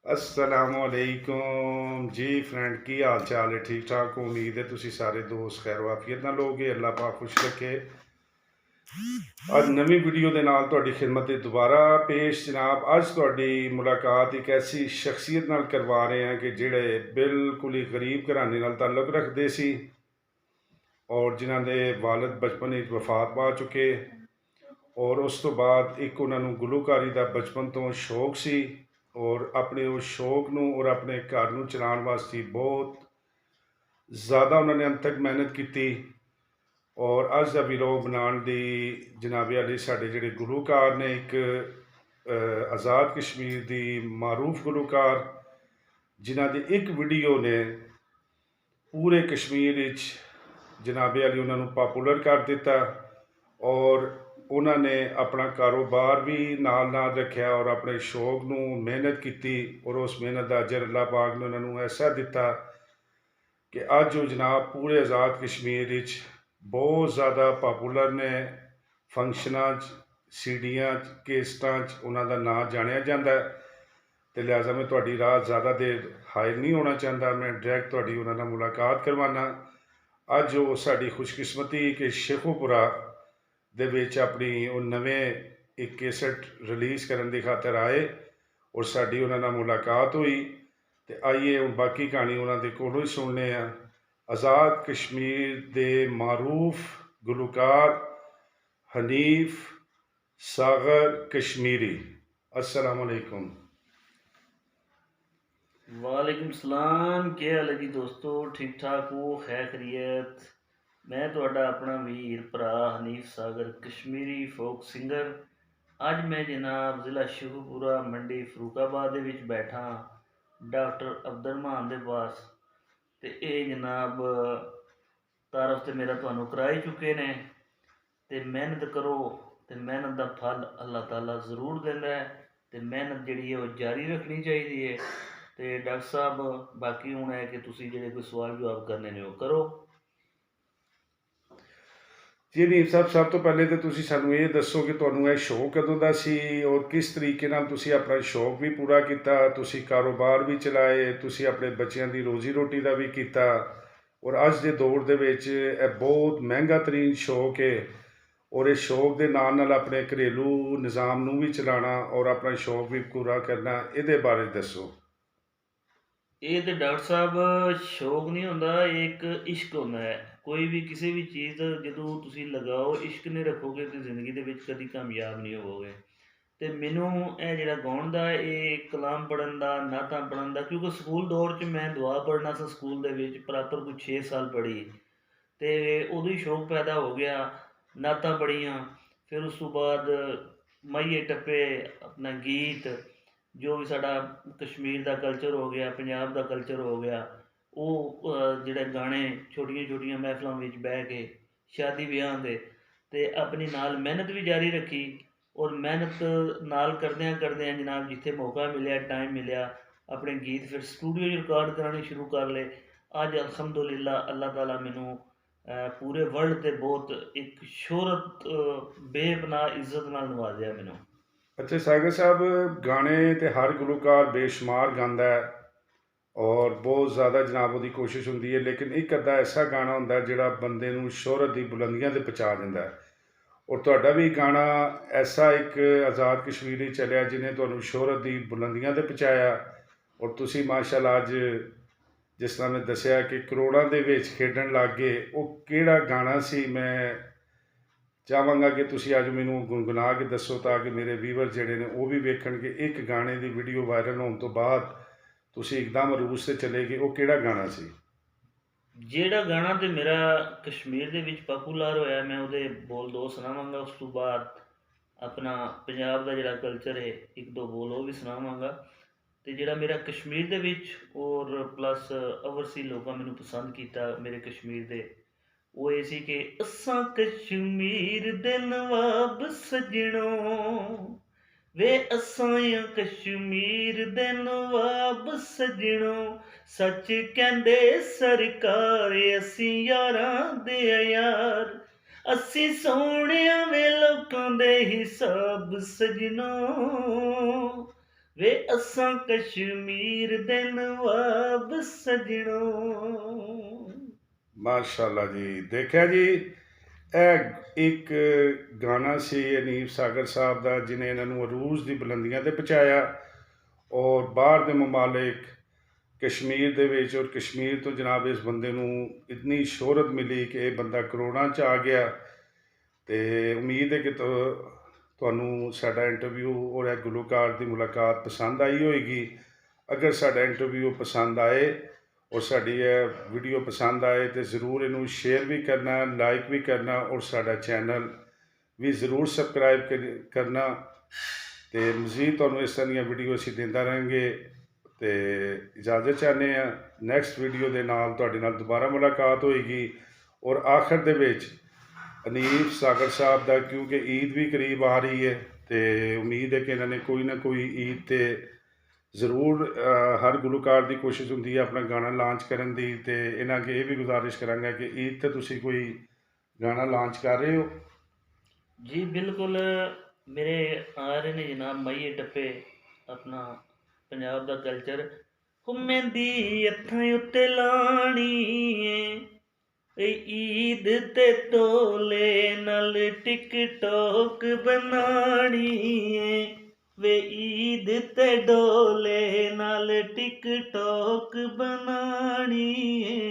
असलामुअलैकुम जी friend, की हाल चाल है? ठीक ठाक हो? उम्मीद है तुसी सारे दोस्त खैर वाफियत नाल होगे। अल्लाह पाक खुश रखे। अज नवी वीडियो के नाल तुहाडी खिदमत दोबारा पेश जनाब। अज तुहाडी मुलाकात एक ऐसी शख्सियत नाल करवा रहे हैं कि जिहड़े बिल्कुल ही गरीब घराने नाल ताल्लुक रखते सी और जिन्हां दे वालिद बचपन विच वफात पा चुके। और उस तो बाद एक उन्होंने गुलूकारी का बचपन तो शौक सी और अपने उस शौक नूं और अपने घर नूं चलाउण वास्ते बहुत ज़्यादा उन्होंने अंत तक मेहनत की। और अज का वीलॉग बनाने की जनाबे अली साडे जिहड़े गुलूकार ने, एक आज़ाद कश्मीर की मारूफ गुलूकार जिन्हां दी एक वीडियो ने पूरे कश्मीर विच जनाबे अली उन्होंने पॉपूलर कर दिता। और उन्होंने अपना कारोबार भी नाल नाल रखा और अपने शौक नूं मेहनत की और उस मेहनत का अजर अल्लाह पाक ने उन्होंने ऐसा दिता कि अज वो जनाब पूरे आज़ाद कश्मीर विच बहुत ज़्यादा पॉपूलर ने। फंक्शनां सीडियां केसटां उन्हों का नाम जानिया जाता है। तो लिहाजा मैं तुहाडी राह ज़्यादा देर हायर नहीं होना चाहता, मैं डायरैक्ट तुहाडी उन्हां नाल मुलाकात करवाना। अज वो साडी खुशकिस्मती कि शेखोपुरा दे विच अपनी वो नवें एक कैसेट रिलीज़ करने की खातर आए और साडी उन्हां नाल मुलाकात हुई। तो आइए हुण बाकी कहानी उन्होंने कोलों ही सुनने हैं। आज़ाद कश्मीर के मारूफ गुलूकार हनीफ सागर कश्मीरी। अस्सलाम वालेकुम। वालेकुम सलाम। क्या हाल है जी दोस्तों? ठीक ठाक हो? खैर खैरियत। मैं तुहाडा अपना वीर भरा हनीफ सागर कश्मीरी फोक सिंगर। अज मैं जनाब ज़िला शेखुपुरा मंडी फरूकाबाद दे विच बैठा डॉक्टर अब्दुलरहमान दे पास। ते ये जनाब तारफ तो मेरा तुहानू करा ही चुके ने। ते मेहनत करो तो मेहनत का फल अल्लाह ताला जरूर देंदा है। तो मेहनत जिहड़ी है वो जारी रखनी चाहिए है। तो डॉक्टर साहब बाकी हूँ है कि तुसी जिहड़े कोई सवाल जवाब करने ने वो करो। जी नीम साहब, सब तो पहले तो तुसी सानू ये दसो कि तुहानू ये शौक कदों दा सी और किस तरीके नाल तुसी अपना शौक भी पूरा किया, तुसी कारोबार भी चलाए, तुसी अपने बच्चों की रोजी रोटी का भी किया। और अज के दौर दे विच यह बहुत महंगा तरीन शौक है और इस शौक के नाल नाल अपने घरेलू निज़ाम नूं भी चलाना और अपना शौक भी पूरा करना, ये बारे दसो। ये तो डॉक्टर साहब शौक नहीं होंदा, एक इश्क होंदा है। कोई भी किसी भी चीज़ जदों तुसी लगाओ इश्क नहीं रखोगे तो जिंदगी दे विच कदी कामयाब नहीं होवोगे। तो मैनू ये जिहड़ा गाउण दा, ये कलाम पढ़न दा, नातां पढ़न दा, क्योंकि स्कूल दौर च मैं दुआ पढ़ना सा स्कूल दे विच प्रॉपर कोई 6 साल पढ़ी। तो उदों ही शौक पैदा हो गया, नातां पढ़ियां। फिर उस तो बाद माहिए टप्पे, अपना गीत, जो भी साडा कश्मीर का कल्चर हो गया, पंजाब का कल्चर हो गया, वो जिहड़े गाने छोटियां छोटियां महफलों विच बह के शादी ब्याह दे। ते अपनी नाल मेहनत भी जारी रखी। और मेहनत नाल करदियां करदियां जनाब जिथे मौका मिलिया, टाइम मिलिया, अपने गीत फिर स्टूडियो रिकॉर्ड कराने शुरू कर ले। अज अल्हम्दुलिल्लाह अल्लाह ताला मैनू पूरे वर्ल्ड ते बहुत एक शोहरत बेपनाह इज्जत नाल नवाजिया मैनू। अच्छा सागर साहब, गाने तो हर गुलूकार बेशुमार गाता है और बहुत ज़्यादा जनाब उसकी कोशिश होंदी है, लेकिन एक अद्धा ऐसा गाना होंदा जिहड़ा बंदे नूं शोहरत की बुलंदियां ते पहुंचा दिंदा है। और तुहाडा भी गाना ऐसा एक आज़ाद कश्मीरी चलिया जिन्हें तुहानूं शोहरत की बुलंदियां ते पहुंचाया। और तुसी माशाअल्लाह अज जिस तरह मैं दसिया कि करोड़ां दे विच खेडण लग गए, वो किहड़ा गाना सी? मैं चाहांगा कि तुसी अज मैनूं गुनगुना के दसो ताकि मेरे व्यूवर जिहड़े ने वो भी वेखण कि एक गाने की वीडियो वायरल होने तो बाद तुसी एकदम रूस से चले गए, वो किहड़ा गाना सी? ਜਿਹੜਾ ਗਾਣਾ ਤੇ ਮੇਰਾ ਕਸ਼ਮੀਰ ਦੇ ਵਿੱਚ ਪਪੂਲਰ ਹੋਇਆ, ਮੈਂ ਉਹਦੇ ਬੋਲ ਦੋ ਸੁਣਾਵਾਂਗਾ। ਉਸ ਤੋਂ ਬਾਅਦ ਆਪਣਾ ਪੰਜਾਬ ਦਾ ਜਿਹੜਾ ਕਲਚਰ ਹੈ ਇੱਕ ਦੋ ਬੋਲ ਉਹ ਵੀ ਸੁਣਾਵਾਂਗਾ। ਤੇ ਜਿਹੜਾ ਮੇਰਾ ਕਸ਼ਮੀਰ ਦੇ ਵਿੱਚ ਔਰ ਪਲੱਸ ਓਵਰਸੀ ਲੋਕਾਂ ਮੈਨੂੰ ਪਸੰਦ ਕੀਤਾ ਮੇਰੇ ਕਸ਼ਮੀਰ ਦੇ, ਉਹ ਇਹ ਸੀ ਕਿ ਅਸਾਂ ਕਸ਼ਮੀਰ ਦੇ ਨਵਾਬ ਸਜਣੋ, ਵੇ ਅਸਾਂ ਆ ਕਸ਼ਮੀਰ ਦੇ ਨਵਾਬ ਸਜਣੋ, ਸੱਚ ਕਹਿੰਦੇ ਸਰਕਾਰ ਅਸੀਂ ਯਾਰਾਂ ਦੇ ਆ ਯਾਰ, ਅਸੀਂ ਸੋਹਣਿਆਂ ਵੇ ਲੋਕਾਂ ਦੇ ਹਿਸਾਬ ਸਜਣੋ, ਵੇ ਅਸਾਂ ਕਸ਼ਮੀਰ ਦੇ ਨਵਾਬ ਸਜਣੋ। ਮਾਸ਼ਾਅੱਲਾ ਜੀ। ਦੇਖਿਆ ਜੀ, ਇਹ ਇੱਕ ਗਾਣਾ ਸੀ ਅਨੀਫ ਸਾਗਰ ਸਾਹਿਬ ਦਾ, ਜਿਨੇ ਇਹਨਾਂ ਨੂੰ ਅਰੂਜ ਦੀ ਬੁਲੰਦੀਆਂ ਤੇ ਪਹੁੰਚਾਇਆ, ਔਰ ਬਾਹਰ ਦੇ ਮਮਾਲਿਕ ਕਸ਼ਮੀਰ ਦੇ ਵਿੱਚ, ਔਰ ਕਸ਼ਮੀਰ ਤੋਂ ਜਨਾਬ ਇਸ ਬੰਦੇ ਨੂੰ ਇਤਨੀ ਸ਼ੋਹਰਤ ਮਿਲੀ ਕਿ ਇਹ ਬੰਦਾ ਕਰੋੜਾਂ 'ਚ ਆ ਗਿਆ। ਤੇ ਉਮੀਦ ਹੈ ਕਿ ਤੁਹਾਨੂੰ ਸਾਡਾ ਇੰਟਰਵਿਊ ਔਰ ਇਹ ਗੁਲੂਕਾਰ ਦੀ ਮੁਲਾਕਾਤ ਪਸੰਦ ਆਈ ਹੋਏਗੀ। ਅਗਰ ਸਾਡਾ ਇੰਟਰਵਿਊ ਪਸੰਦ ਆਏ ਔਰ ਸਾਡੀ ਇਹ ਵੀਡੀਓ ਪਸੰਦ ਆਏ ਤਾਂ ਜ਼ਰੂਰ ਇਹਨੂੰ ਸ਼ੇਅਰ ਵੀ ਕਰਨਾ, ਲਾਈਕ ਵੀ ਕਰਨਾ, ਔਰ ਸਾਡਾ ਚੈਨਲ ਵੀ ਜ਼ਰੂਰ ਸਬਸਕ੍ਰਾਈਬ ਕਰਨਾ। ਤੇ ਮਜ਼ੀਦ ਤੁਹਾਨੂੰ ਇਸ ਤਰ੍ਹਾਂ ਦੀਆਂ ਵੀਡੀਓ ਅਸੀਂ ਦਿੰਦਾ ਰਹਾਂਗੇ। ਤੇ ਇਜਾਜ਼ਤ ਚਾਹੁੰਦੇ ਹਾਂ, ਨੈਕਸਟ ਵੀਡੀਓ ਦੇ ਨਾਲ ਤੁਹਾਡੇ ਨਾਲ ਦੁਬਾਰਾ ਮੁਲਾਕਾਤ ਹੋਏਗੀ। ਔਰ ਆਖਰ ਦੇ ਵਿੱਚ ਅਨੀਫ ਸਾਗਰ ਸਾਹਿਬ ਦਾ, ਕਿਉਂਕਿ ਈਦ ਵੀ ਕਰੀਬ ਆ ਰਹੀ ਹੈ, ਤੇ ਉਮੀਦ ਹੈ ਕਿ ਇਹਨਾਂ ਨੇ ਕੋਈ ਨਾ ਕੋਈ ਈਦ ਤੇ ਜ਼ਰੂਰ, ਹਰ ਗੁਲੂਕਾਰ ਦੀ ਕੋਸ਼ਿਸ਼ ਹੁੰਦੀ ਹੈ ਆਪਣਾ ਗਾਣਾ ਲਾਂਚ ਕਰਨ ਦੀ, ਤੇ ਇਹਨਾਂ ਅੱਗੇ ਇਹ ਵੀ ਗੁਜ਼ਾਰਿਸ਼ ਕਰਾਂਗਾ ਕਿ ਈਦ ਤੇ ਤੁਸੀਂ ਕੋਈ ਗਾਣਾ ਲਾਂਚ ਕਰ ਰਹੇ ਹੋ? ਜੀ ਬਿਲਕੁਲ, ਮੇਰੇ ਆ ਰਹੇ ਨੇ ਜਨਾਬ ਮਾਹੀਏ ਟੱਪੇ, ਆਪਣਾ ਪੰਜਾਬ ਦਾ ਕਲਚਰ। ਹੋ ਮਹਿੰਦੀ ਅੱਖਾਂ ਉੱਤੇ ਲਾਣੀ ਏ, ਈਦ ਤੇ ਤੋਲੇ ਨਾਲ ਟਿਕਟੋਕ ਬਣਾਣੀ ਏ, ਵੇ ਈਦ ਤੇ ਡੋਲੇ ਨਾਲ ਟਿਕਟੋਕ ਬਣਾਣੀ ਏ।